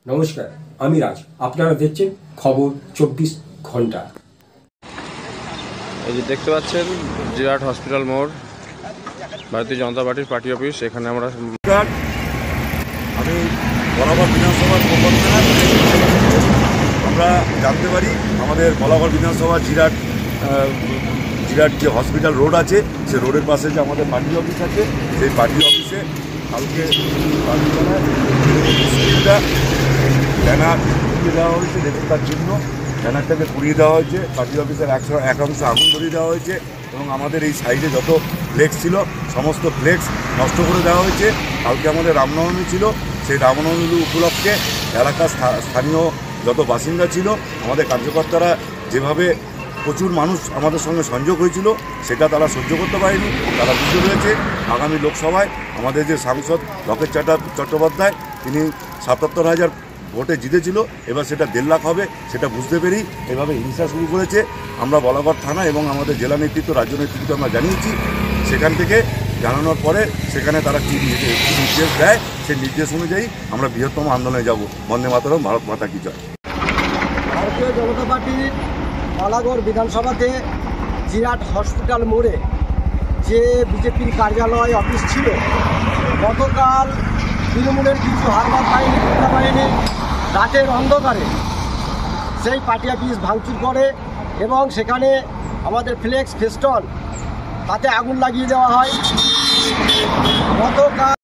নমস্কার, আমি রাজ। আপনারা দেখছেন খবর 24 ঘন্টা। এই যে দেখতে পাচ্ছেন জিরাট হসপিটাল মোড়, ভারতীয় জনতা পার্টির পার্টি অফিস। এখানে আমরা আমি বলাগড় বিধানসভার আমরা জানতে পারি আমাদের বলাগড় বিধানসভা জিরাট যে হসপিটাল রোড আছে, সে রোডের পাশে যে আমাদের পার্টি অফিস আছে, সেই পার্টি অফিসে কালকে স্কিলটা ব্যানার পুড়িয়ে দেওয়া হয়েছে। দেখুন তার জন্য ব্যানারটাকে পুড়িয়ে দেওয়া হয়েছে, পার্টি অফিসের একাংশ আগুন ধরিয়ে দেওয়া হয়েছে এবং আমাদের এই সাইডে যত ফ্লেক্স ছিল সমস্ত ফ্লেক্স নষ্ট করে দেওয়া হয়েছে। কালকে আমাদের রামনবমী ছিল, সেই রামনবমী উপলক্ষে এলাকার স্থানীয় যত বাসিন্দা ছিল, আমাদের কার্যকর্তারা যেভাবে প্রচুর মানুষ আমাদের সঙ্গে সংযোগ হয়েছিল, সেটা তারা সহ্য করতে পারেনি। তারা বুঝতে পেরেছে আগামী লোকসভায় আমাদের যে সাংসদ লকেট চট্টোপাধ্যায়, তিনি ৭৭,০০০ ভোটে জিতেছিল, এবার সেটা ১.৫ লাখ হবে, সেটা বুঝতে পেরেই এভাবে হিংসা শুরু করেছে। আমরা বলাগড় থানা এবং আমাদের জেলা নেতৃত্ব, রাজ্য নেতৃত্ব আমরা জানিয়েছি। সেখান থেকে জানানোর পরে সেখানে তারা কী নির্দেশ দেয়, সেই নির্দেশ অনুযায়ী আমরা বৃহত্তম আন্দোলনে যাব। বন্দে মাতরম, ভারত মাতা কি জয়। ভারতীয় জনতা পার্টির বলাগড় বিধানসভাতে জিরাট হসপিটাল মোড়ে যে বিজেপির কার্যালয় অফিস ছিল, গতকাল তৃণমূলের কিছু হারমাত বাহিনী, গুন্ডা বাহিনী রাতের অন্ধকারে সেই পার্টি অফিস ভাঙচুর করে এবং সেখানে আমাদের ফ্লেক্স ফেস্টন তাতে আগুন লাগিয়ে দেওয়া হয়। গতকাল